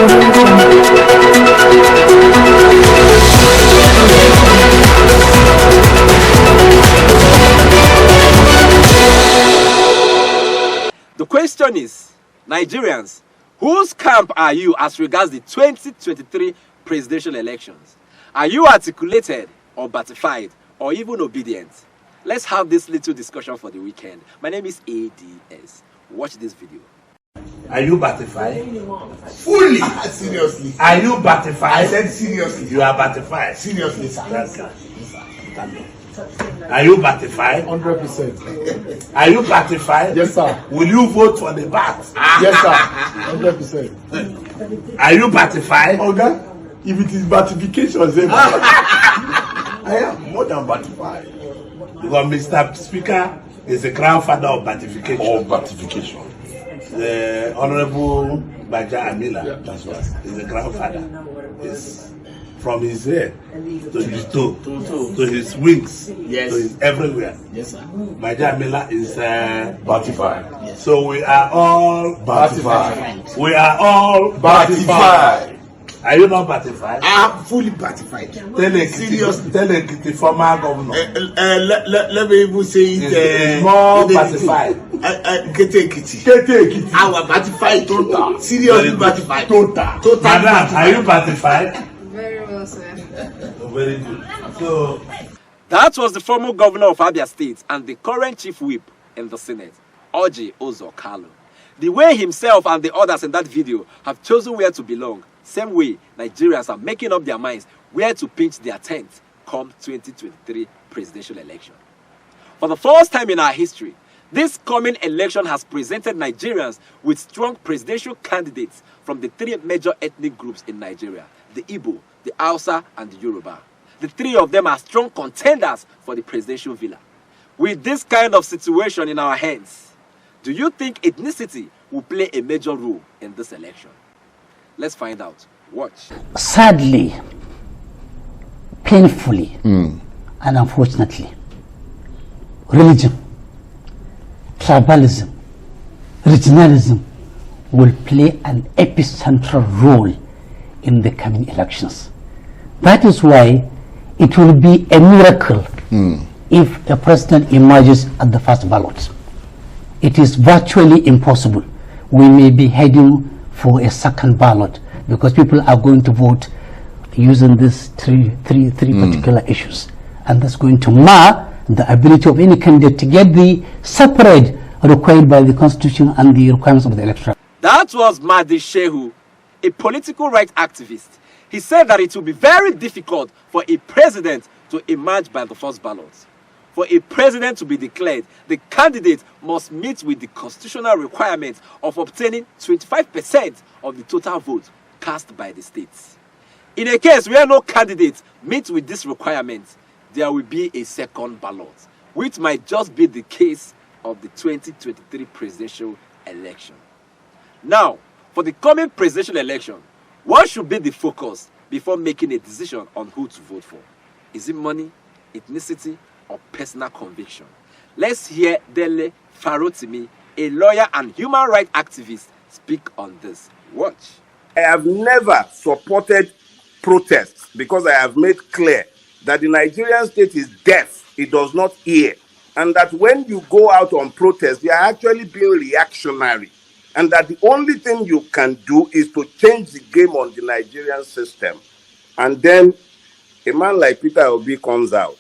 The question is, Nigerians, whose camp are you as regards the 2023 presidential elections? Are you articulated or batified or even obedient? Let's have this little discussion for the weekend. My name is ADS. Watch this video. Are you batified? Fully. Seriously. Are you batified? I said seriously. You are batified. Seriously, sir. That's right. Are you batified? 100%. Are you batified? Yes, sir. Will you vote for the bat? Yes, sir. 100%. Are you batified? Okay. If it is batification, say I am more than batified. Because Mr. Speaker is the grandfather of batification. The Honorable Baja Amila, that's right, is the grandfather. Is from his head to his toe, to his wings, yes, to his everywhere. Yes, sir. Baja Amila is Batified. yes. So we are all Batified. We are all Batified. Are you not batified? I am fully batified. Seriously. Tell the former governor. Let me even say it. It's more batified. Kete. I was batified total. Seriously batified. Total. Madam, are you batified? Very well, sir. Very good. So That was the former governor of Abia State and the current chief whip in the Senate, Orji Uzor Kalu. The way himself and the others in that video have chosen where to belong, same way Nigerians are making up their minds where to pitch their tent come 2023 presidential election. For the first time in our history, this coming election has presented Nigerians with strong presidential candidates from the three major ethnic groups in Nigeria: the Igbo, the Hausa, and the Yoruba. The three of them are strong contenders for the presidential villa. With this kind of situation in our hands, do you think ethnicity will play a major role in this election? Let's find out. Watch. Sadly, painfully, and unfortunately, religion, tribalism, regionalism will play an epicentral role in the coming elections. That is why it will be a miracle if a president emerges at the first ballot. It is virtually impossible. We may be heading for a second ballot because people are going to vote using these three particular issues, and that's going to mar the ability of any candidate to get the separate required by the Constitution and the requirements of the electoral. That was Mahdi Shehu, a political rights activist. He said that it will be very difficult for a president to emerge by the first ballot. For a president to be declared, the candidate must meet with the constitutional requirement of obtaining 25% of the total vote cast by the states. In a case where no candidate meets with this requirement, there will be a second ballot, which might just be the case of the 2023 presidential election. Now, for the coming presidential election, what should be the focus before making a decision on who to vote for? Is it money, ethnicity, or personal conviction? Let's hear Dele Farotimi, a lawyer and human rights activist, speak on this. Watch. I have never supported protests because I have made clear that the Nigerian state is deaf, it does not hear, and that when you go out on protest, you are actually being reactionary, and that the only thing you can do is to change the game on the Nigerian system. And then a man like Peter Obi comes out,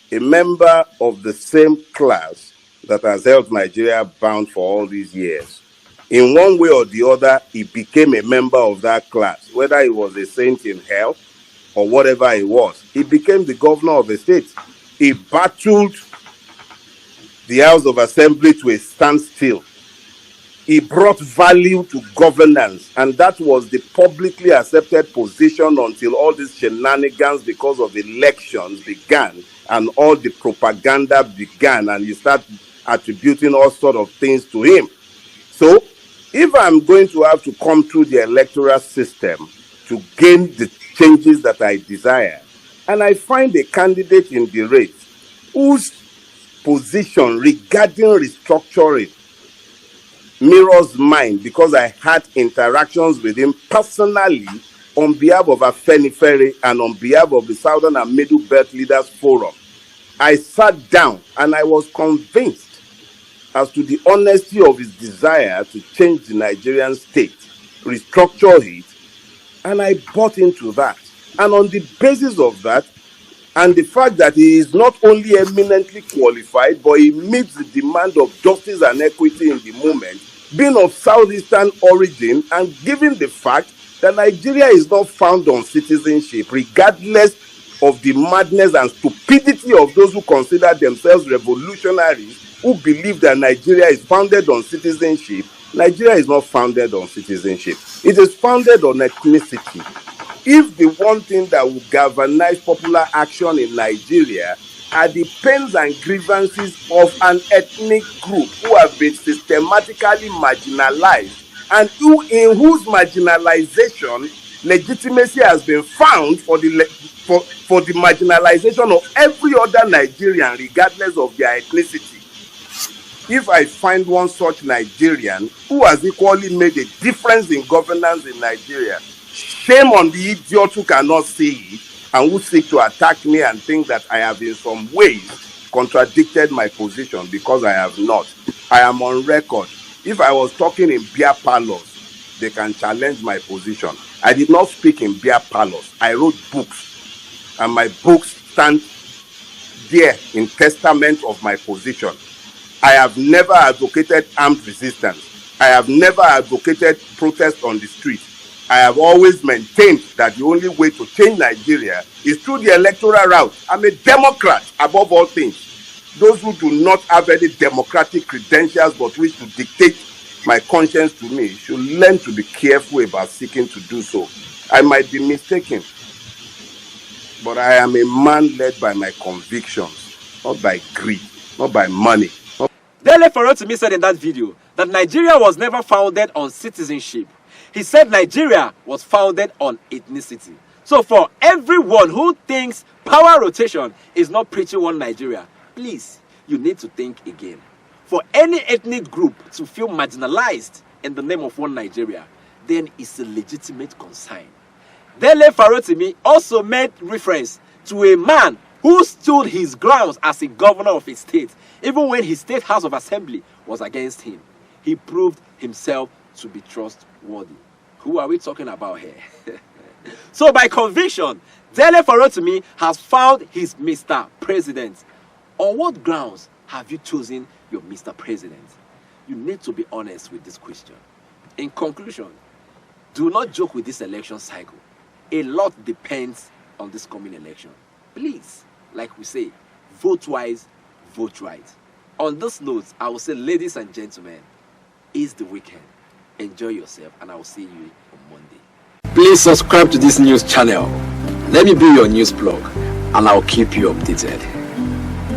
a member of the same class that has held Nigeria bound for all these years. In one way or the other, he became a member of that class, whether he was a saint in hell or whatever he was. He became the governor of the state. He battled the House of Assembly to a standstill. He brought value to governance, and that was the publicly accepted position until all these shenanigans because of elections began and all the propaganda began, and you start attributing all sorts of things to him. So, if I'm going to have to come through the electoral system to gain the changes that I desire, and I find a candidate in the race whose position regarding restructuring mirrors mine because I had interactions with him personally on behalf of Afenifere and on behalf of the Southern and Middle Belt Leaders Forum. I sat down and I was convinced as to the honesty of his desire to change the Nigerian state, restructure it, and I bought into that. And on the basis of that, and the fact that he is not only eminently qualified, but he meets the demand of justice and equity in the moment, being of Southeastern origin, and given the fact that Nigeria is not found on citizenship, regardless of the madness and stupidity of those who consider themselves revolutionaries, who believe that Nigeria is founded on citizenship. Nigeria is not founded on citizenship. It is founded on ethnicity. If the one thing that will galvanize popular action in Nigeria are the pains and grievances of an ethnic group who have been systematically marginalized and in whose marginalization legitimacy has been found for the marginalization of every other Nigerian regardless of their ethnicity. If I find one such Nigerian who has equally made a difference in governance in Nigeria, shame on the idiot who cannot see it and who seek to attack me and think that I have in some ways contradicted my position, because I have not. I am on record. If I was talking in beer parlors, they can challenge my position. I did not speak in beer parlors. I wrote books, and my books stand there in testament of my position. I have never advocated armed resistance. I have never advocated protest on the street. I have always maintained that the only way to change Nigeria is through the electoral route. I'm a Democrat above all things. Those who do not have any democratic credentials but wish to dictate my conscience to me should learn to be careful about seeking to do so. I might be mistaken, but I am a man led by my convictions, not by greed, not by money. Dele Farotimi said in that video that Nigeria was never founded on citizenship. He said Nigeria was founded on ethnicity. So for everyone who thinks power rotation is not preaching one Nigeria, please, you need to think again. For any ethnic group to feel marginalized in the name of one Nigeria, then it's a legitimate concern. Dele Farotimi also made reference to a man who stood his grounds as a governor of his state, even when his state house of assembly was against him. He proved himself to be trustworthy. Who are we talking about here? So by conviction, Dele Farotimi has found his Mr. President. On what grounds have you chosen your Mr. President? You need to be honest with this question. In conclusion, do not joke with this election cycle. A lot depends on this coming election. Please, like we say, vote wise, vote right. On this note, I will say, ladies and gentlemen, it's the weekend. Enjoy yourself, and I will see you on Monday. Please subscribe to this news channel. Let me be your news blog, and I'll keep you updated.